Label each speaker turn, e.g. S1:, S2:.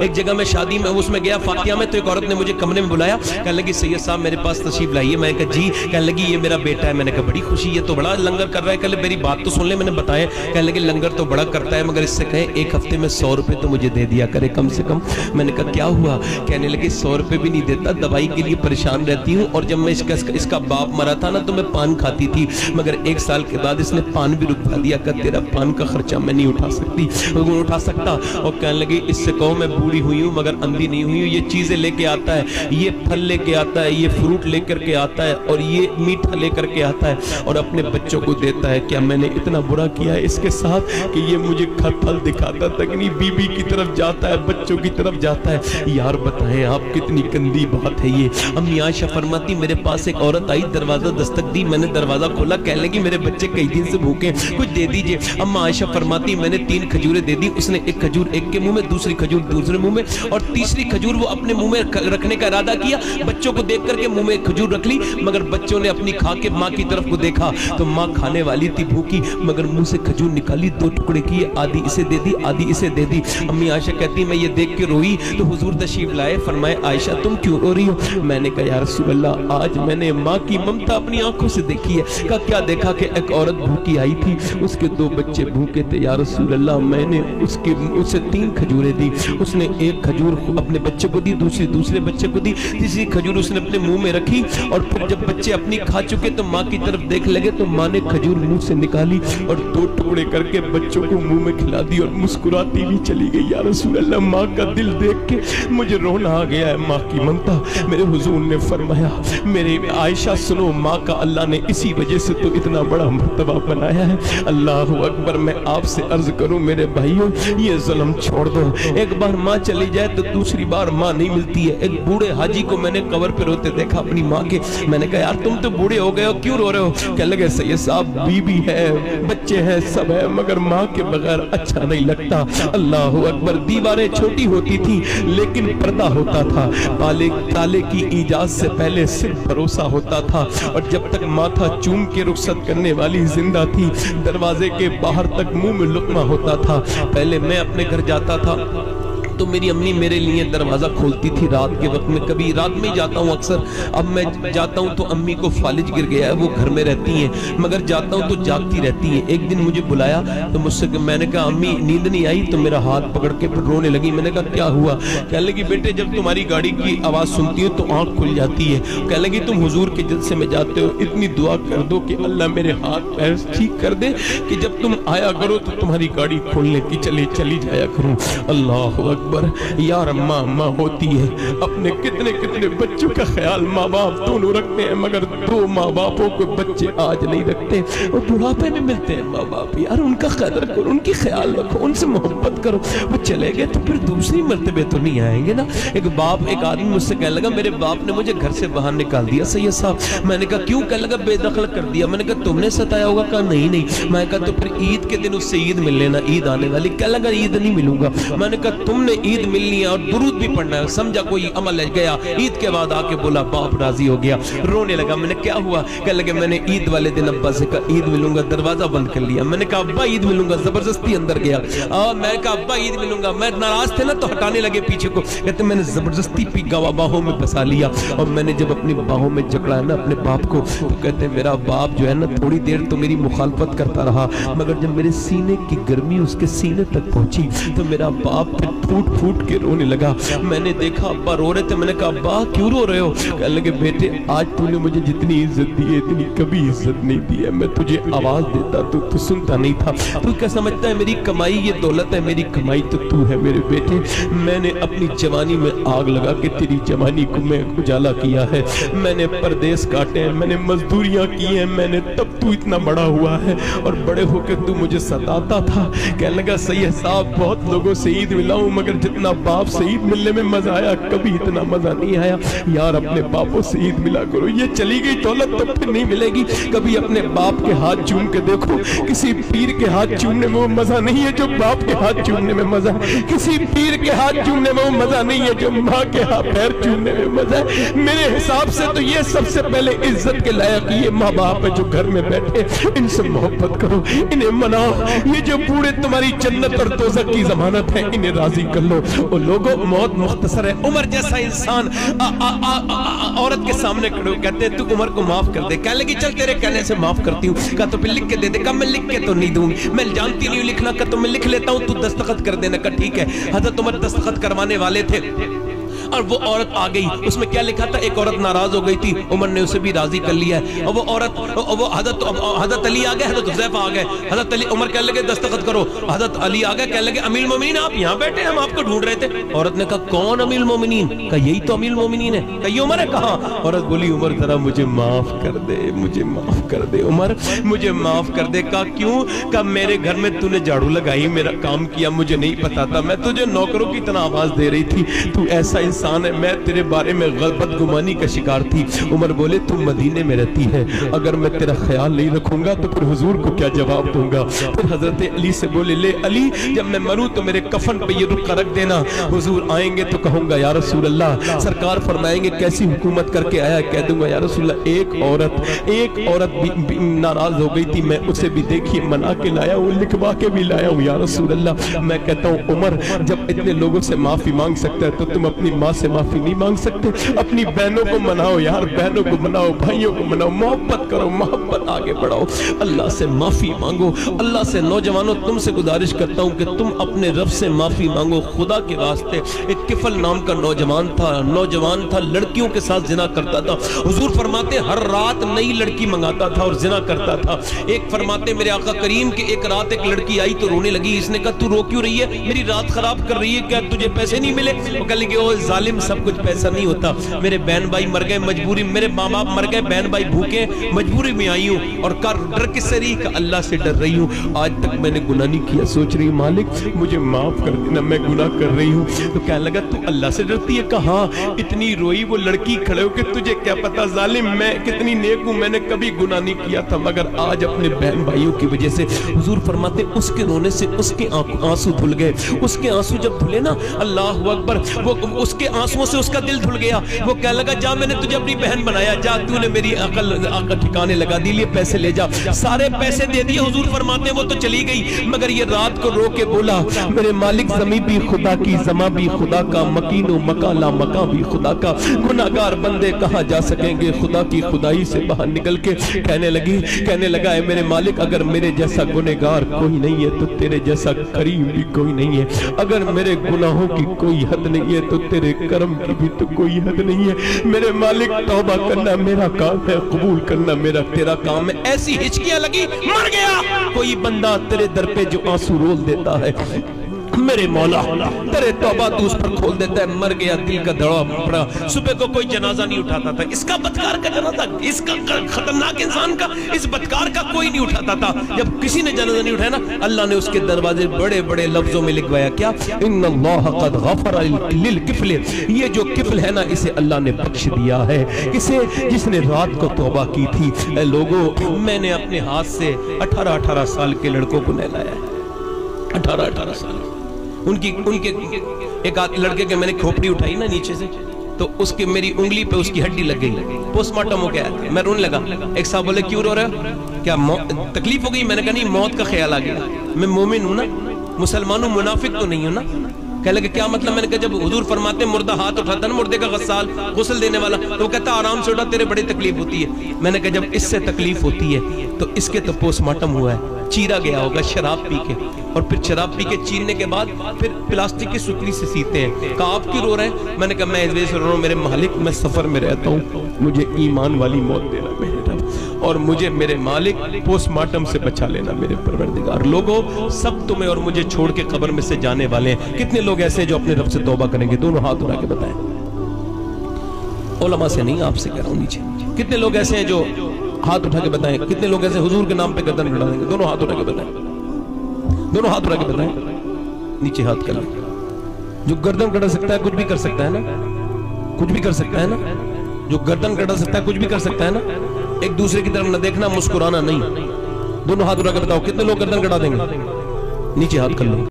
S1: ایک جگہ میں شادی میں اس میں گیا فاتحہ میں، تو ایک عورت نے مجھے کمرے میں بلایا، کہنے لگی سید صاحب میرے پاس تشریف لائیے. میں نے کہا جی. کہنے لگی یہ میرا بیٹا ہے. میں نے کہا بڑی خوشی ہے، تو بڑا لنگر کر رہا ہے. کہنے لگی میری بات تو سن لے. میں نے بتایا. کہنے لگی لنگر تو بڑا کرتا ہے مگر اس سے کہیں ایک ہفتے میں 100 روپے تو مجھے دے دیا کرے کم سے کم. میں نے کہا کیا ہوا؟ کہنے لگے 100 روپے بھی نہیں دیتا، دوائی کے لیے پریشان رہتی ہوں، اور جب میں اس کا باپ مرا تھا نا تو میں پان کھاتی تھی، مگر 1 سال کے بعد اس نے پان بھی رکھوا دیا کہ تیرا پان کا خرچہ میں نہیں اٹھا سکتا. اور کہنے لگی اس سے کہو میں بوڑھی ہوئی ہوں مگر اندھی نہیں ہوئی ہوں. یہ چیزیں لے کے آتا ہے، یہ پھل لے کے آتا ہے، یہ فروٹ لے کر کے آتا ہے، اور یہ میٹھا لے کر کے آتا ہے اور اپنے بچوں کو دیتا ہے. کیا میں نے اتنا برا کیا ہے اس کے ساتھ کہ یہ مجھے پھل دکھاتا تک نہیں، بیوی کی طرف جاتا ہے، بچوں کی طرف جاتا ہے. یار بتائیں آپ کتنی گندی بات ہے یہ. امی عائشہ فرماتی میرے پاس ایک عورت آئی، دروازہ دستک دی، میں نے دروازہ کھولا. کہنے لگی میرے بچے کئی دن سے بھوکے، کچھ دے دیجئے. اما عائشہ فرماتی میں نے 3 کھجوریں دے دی. اس نے ایک کھجور ایک کے منہ میں، دوسری کھجور دوسرے منہ میں، اور تیسری کھجور وہ اپنے منہ میں رکھنے کا ارادہ کیا. بچوں کو دیکھ کر کے منہ میں ایک کھجور رکھ لی، مگر بچوں نے اپنی کھا کے ماں کی طرف کو دیکھا تو ماں کھانے والی تھی بھوکی، مگر منہ سے کھجور نکالی، 2 ٹکڑے کیے، آدھی اسے دے دی آدھی اسے دے دی. امی عائشہ کہتی میں یہ دیکھ کے روئی تو حضور تشریف لائے. فرمائے عائشہ تم کیوں رو رہی ہو؟ میں نے کہا یا رسول اللہ آج میں نے ماں کی ممتا اپنی آنکھوں سے دیکھی ہے. کہا کیا دیکھا؟ کہ ایک عورت بھوکی آئی تھی، اس کے 2 بچے بھوکے تھے. یا رسول اللہ میں نے اسے 3 کھجوریں دی. اس نے ایک کھجور اپنے بچے کو دی، دوسرے بچے کو دی، تیسری کھجور اس نے اپنے منہ میں رکھی، اور پھر جب بچے اپنی کھا چکے تو ماں کی طرف دیکھ لگے تو ماں نے کھجور منہ سے نکالی اور 2 ٹکڑے کر کے بچوں کو منہ میں کھلا دی اور مسکراتی بھی چلی گئی. یا رسول اللہ ماں کا دل دیکھ کے مجھے رونا آ گیا ہے. ماں کی ممتا. میرے حضور نے فرمایا میرے عائشہ سنو، ماں کا اللہ نے اسی وجہ سے تو اتنا بڑا مرتبہ بنایا ہے. اللہ اکبر. میں آپ سے عرض کروں میرے بھائیوں یہ ظلم چھوڑ دو. ایک بار ماں چلی جائے تو دوسری بار ماں نہیں ملتی ہے. ایک بوڑھے حاجی کو میں نے قبر پہ روتے دیکھا اپنی ماں کے. میں نے کہا یار تم تو بوڑھے ہو گئے ہو کیوں رو رہے ہو؟ کہنے لگے سید صاحب بیوی ہے، بچے ہیں، سب ہے، مگر ماں کے بغیر اچھا نہیں لگتا. اللہ اکبر. دیواریں چھوٹی ہوتی تھی لیکن پردہ ہوتا تھا. تالے کی ایجاد سے پہلے صرف بھروسہ ہوتا تھا، اور جب تک ماتھا چوم کے رخصت کرنے والی زندہ تھی دروازے کے باہر تک منہ میں لقمہ ہوتا تھا. پہلے میں اپنے گھر جاتا تھا تو میری امی میرے لیے دروازہ کھولتی تھی رات کے وقت میں. کبھی رات میں جاتا ہوں اکثر. اب میں جاتا ہوں تو امی کو فالج گر گیا ہے، وہ گھر میں رہتی ہیں، مگر جاتا ہوں تو جاگتی رہتی ہیں. ایک دن مجھے بلایا تو مجھ سے میں نے کہا امی نیند نہیں آئی؟ تو میرا ہاتھ پکڑ کے پھر رونے لگی. میں نے کہا کیا ہوا؟ کہنے لگی بیٹے جب تمہاری گاڑی کی آواز سنتی ہوں تو آنکھ کھل جاتی ہے. کہنے لگی تم حضور کے جلسے میں جاتے ہو، اتنی دعا کر دو کہ اللہ میرے ہاتھ پیر ٹھیک کر دے کہ جب تم آیا کرو تو تمہاری گاڑی کھولنے کی چلی جایا کروں. اللہ اکبر. یار ماں ہوتی ہے، اپنے کتنے بچوں کا خیال ماں باپ دونوں رکھتے ہیں، مگر 2 ماں باپوں کو بچے آج نہیں رکھتے. وہ بڑھاپے میں ملتے ہیں ماں باپ. یار ان کا قدر کرو، ان کی خیال رکھو، ان سے محبت کرو. وہ چلے گئے تو پھر دوسری مرتبے تو نہیں آئیں گے نا. ایک آدمی مجھ سے کہنے لگا میرے باپ نے مجھے گھر سے باہر نکال دیا سید صاحب. میں نے کہا کیوں؟ کہنے لگا بے دخل کر دیا. میں نے کہا تم نے ستایا ہوگا؟ کہا نہیں. میں نے کہا تو پھر عید کے دن اس سے عید مل لینا، عید آنے والی. کہنے لگا عید نہیں ملوں گا. میں نے کہا تم نے عید ملنی ہے اور درود بھی پڑھنا ہے. سمجھا کوئی عمل ہے گیا. عید کے بعد آ کے بولا باپ راضی ہو گیا. رونے لگا. میں نے کیا ہوا؟ کہنے لگے میں نے عید والے دن ابا سے کہا عید ملوں گا، دروازہ بند کر لیا. میں نے کہا ابا عید ملوں گا، زبردستی اندر گیا. میں نے کہا ابا عید ملوں گا. میں ناراض تھے نا تو ہٹانے لگے پیچھے کو. کہتے میں نے زبردستی باہوں میں بسا لیا. اور میں نے جب اپنی باہوں میں جکڑا ہے نا اپنے باپ کو تو کہتے میرا باپ جو ہے نا تھوڑی دیر تو میری مخالفت کرتا رہا، مگر جب میرے سینے کی گرمی اس کے سینے تک پہنچی تو میرا باپ پھر پھوٹ کے رونے لگا. میں نے دیکھا ابا رو رہے تھے. میں نے کہا ابا کیوں رو رہے ہو؟ کہنے لگے بیٹے آج تو نے مجھے جتنی عزت دی ہے اتنی کبھی عزت نہیں دی ہے. میں تجھے آواز دیتا تو سنتا نہیں تھا. تو کیا سمجھتا ہے میری کمائی یہ دولت ہے؟ میری کمائی تو ہے میرے بیٹے. میں نے اپنی جوانی میں آگ لگا کے تیری جوانی کو میں اجالا کیا ہے. میں نے پردیس کاٹے ہیں، میں نے مزدوریاں کی ہیں، میں نے تب تو اتنا بڑا ہوا ہے اور بڑے ہو کے تو مجھے ستاتا تھا. کہنے لگا سید صاحب بہت لوگوں سے عید ملا ہوں مگر جتنا باپ سے عید ملنے میں مزہ آیا کبھی اتنا مزہ نہیں آیا. یار اپنے باپوں سے عید ملا کرو. یہ چلی گئی دولت تو پھر نہیں ملے گی. کبھی اپنے باپ کے ہاتھ چوم کے دیکھو. کسی پیر کے ہاتھ چومنے میں وہ مزہ نہیں ہے جو باپ کے ہاتھ چومنے میں مزہ ہے. کسی پیر کے ہاتھ چومنے میں وہ مزہ نہیں ہے جو ماں کے ہاتھ پیر چومنے میں مزہ ہے. میرے حساب سے تو یہ سب سے پہلے عزت کے لائق یہ ماں باپ ہے جو گھر میں بیٹھے. ان سے محبت کرو، انہیں مناؤ. یہ جو بوڑھے تمہاری جنت اور دوزخ کی ضمانت ہے انہیں راضی کرو. کر لو. او لوگوں موت مختصر ہے. عمر جیسا انسان عورت کے سامنے کھڑے کہتے ہیں تو عمر کو معاف کر دے. کہنے لگی چل تیرے کہنے سے معاف کرتی ہوں. کہا تو پھر لکھ کے دے دے. کہا میں لکھ کے تو نہیں دوں گی, میں جانتی نہیں ہوں لکھنا. کہا تو میں لکھ لیتا ہوں, تو دستخط کر دینا. کہا ٹھیک ہے. حضرت عمر دستخط کروانے والے تھے اور وہ عورت آ گئی. اس میں کیا لکھا تھا؟ ایک عورت ناراض ہو گئی تھی, عمر نے اسے بھی راضی کر لیا ہے. اور وہ عورت, وہ حضرت علی آ گئے, حضرت حذیفہ آ گئے. حضرت علی, عمر کہنے لگے دستخط کرو. حضرت علی آ گئے, کہنے لگے امیر المومنین آپ یہاں بیٹھے, ہم آپ کو ڈھونڈ رہے تھے. عورت نے کہا کون امیر المومنین؟ کہا یہی تو امیر المومنین ہے. کہا یہ عمر ہے. کہا. عورت بولی عمر ذرا مجھے معاف کر دے, مجھے معاف کر دے عمر, مجھے معاف کر دے. کہا کیوں؟ کہا میرے گھر میں تو نے جھاڑو لگائی, میرا کام کیا, مجھے نہیں پتا تھا, میں تجھے نوکروں کی طرح آواز دے رہی تھی, تو ایسا انسان ہے, میں تیرے بارے میں غلط گمانی کا شکار تھی. عمر بولے تم مدینے میں رہتی ہے, اگر میں تیرا خیال نہیں رکھوں گا تو پھر حضور کو کیا جواب دوں گا؟ پھر حضرت علی سے بولے لے علی, جب میں مروں تو میرے کفن پہ یہ رخ رکھ دینا, حضور آئیں گے تو کہوں گا یا رسول اللہ. سرکار فرمائیں گے کیسی حکومت کر کے آیا؟ کہہ دوں گا یا رسول اللہ ایک عورت بھی ناراض ہو گئی تھی, میں اسے بھی دیکھیے منا کے لایا ہوں, لکھوا کے بھی لایا ہوں یا رسول اللہ. میں کہتا ہوں عمر جب اتنے لوگوں سے معافی مانگ سکتا ہے تو تم اپنی ماں سے معافی نہیں مانگ سکتے؟ اپنی بہنوں کو مناؤ یار, بہنوں کو مناؤ, بھائیوں کو مناؤ, محبت کرو, محبت آگے بڑھاؤ, اللہ سے معافی مانگو. اللہ سے نوجوانوں تم سے گزارش کرتا ہوں کہ تم اپنے رب سے معافی مانگو خدا کے واسطے. ایک کفل نام کا نوجوان تھا, لڑکیوں کے ساتھ زنا کرتا تھا. حضور فرماتے ہر رات نئی لڑکی منگاتا تھا اور زنا کرتا تھا. ایک فرماتے میرے آقا کریم کہ ایک رات ایک لڑکی آئی تو رونے لگی. اس نے کہا تو رو کیوں رہی ہے, میری رات خراب کر رہی ہے, کیا تجھے پیسے نہیں ملے؟ وہ کہنے لگے او ظالم, سب کچھ پیسہ نہیں ہوتا, میرے بہن بھائی مر گئے مجبوری, میرے ماں باپ مر گئے, بہن بھائی بھوکے, مجبوری میں آئی ہوں. اور ڈر کس سے رہی؟ کہ اللہ سے ڈر رہی ہوں, آج تک میں نے گناہ نہیں کیا, سوچ رہی مالک مجھے معاف کر دینا, میں گناہ کر رہی ہوں. تو کہنے لگا تو اللہ سے ڈرتی ہے؟ کہاں. اتنی روئی وہ لڑکی کھڑے ہو کہ تجھے کیا پتا ظالم میں کتنی نیک ہوں, میں نے کبھی گناہ نہیں کیا تھا مگر آج اپنے بہن بھائیوں کی وجہ سے. حضور فرماتے اس کے رونے سے اس کے آنسو دھل گئے. اس کے آنسو جب دھلے نا, اللہ اکبر, وہ اس کے آنسوؤں سے اس کا دل دھل گیا. وہ کہنے لگا جا میں نے تجھے اپنی بہن بنایا, جا تو نے میری عقل ٹھکانے لگا دی, لیے پیسے لے جا. سارے پیسے دے دیے. حضور فرماتے ہیں وہ تو چلی گئی مگر یہ رات کو رو کے بولا میرے مالک زمین بھی خدا کی, زماں بھی خدا کا, مکین و مکان لا مکان بھی خدا کا, گناہگار بندے کہاں جا سکیں گے خدا کی خدائی سے باہر نکل کے. کہنے لگا ہے میرے مالک اگر میرے جیسا گنہگار کوئی نہیں ہے تو تیرے جیسا کریم بھی کوئی نہیں ہے, اگر میرے گناہوں کی کوئی حد نہیں ہے تو تیرے کرم کی بھی تو کوئی حد نہیں ہے. میرے مالک توبہ کرنا میرا کام ہے, قبول کرنا میرا تیرا کام ہے. ایسی ہچکیاں لگی, مر گیا. کوئی بندہ تیرے در پہ جو آنسو رول دیتا ہے میرے مولا تیرے توبہ تو اس پر کھول دیتا ہے. مر گیا, دل کا دڑا پڑا, صبح کو کوئی جنازہ نہیں اٹھاتا تھا. اس کا بدکار کا جنازہ, اس کا خطرناک انسان کا, اس بدکار کا کوئی نہیں اٹھاتا تھا. جب کسی نے جنازہ نہیں اٹھایا نا, اللہ نے اس کے دروازے بڑے بڑے لفظوں میں لکھوایا کیا, ان اللہ قد غفر للکفل, یہ جو کفل ہے نا اسے اللہ نے بخش دیا ہے, اسے جس نے رات کو توبہ کی تھی. اے لوگوں میں نے اپنے ہاتھ سے 18 سال کے لڑکوں کو نہلایا ہے, 18 سال. ان کے ایک لڑکے کے میں نے کھوپڑی اٹھائی نا نیچے سے, تو اس کے میری انگلی پہ اس کی ہڈی لگ گئی. پوسٹ مارٹم ہو گیا, میں رونے لگا. ایک صاحب بولے کیوں رو رہے ہو, کیا تکلیف ہو گئی؟ میں نے کہا نہیں, موت کا خیال آ گیا. میں مومن ہوں نا, مسلمان ہوں, منافق تو نہیں ہوں نا. کہنے لگے کیا مطلب؟ میں نے کہا جب حضور فرماتے مردہ ہاتھ اٹھاتا نا, مردے کا غسال, غسل دینے والا, تو وہ کہتا آرام سے اٹھا, تیرے بڑی تکلیف ہوتی ہے. میں نے کہا جب اس سے تکلیف ہوتی ہے تو اس کے تو پوسٹ مارٹم ہوا ہے, چیرا گیا ہوگا شراب پی کے, اور پھر شراب پی کے چیرنے کے بعد پھر پلاسٹک کی سوتلی سے سیتے ہیں. کہا آپ کیوں رو رہے ہیں؟ میں نے کہا میں اس وجہ سے رو رہا ہوں میرے مالک میں سفر میں رہتا ہوں, مجھے ایمان والی موت دینا میرے رب, اور مجھے میرے مالک پوسٹ مارٹم سے بچا لینا میرے پروردگار. لوگوں سب تمہیں اور مجھے چھوڑ کے قبر میں سے جانے والے ہیں. کتنے لوگ ایسے ہیں جو اپنے رب سے توبہ کریں گے؟ دونوں ہاتھ اٹھا کے بتائیں. علماء سے نہیں, آپ سے کہہ رہا ہوں نیچے. کتنے لوگ ایسے ہیں جو ہاتھ اٹھا کے بتائیں, کتنے لوگ ایسے حضور کے نام پہ گردن اڑا دیں گے؟ دونوں ہاتھ اٹھا کے بتائیں, دونوں ہاتھ اٹھا کے بتائیں, نیچے ہاتھ کر لیں. جو گردن کڑا سکتا ہے کچھ بھی کر سکتا ہے نا, کچھ بھی کر سکتا ہے نا, جو گردن کڑا سکتا ہے کچھ بھی کر سکتا ہے نا. ایک دوسرے کی طرف نہ دیکھنا, مسکرانا نہیں. دونوں ہاتھ اٹھا کے بتاؤ کتنے لوگ گردن کڑا دیں گے؟ نیچے ہاتھ کر لو.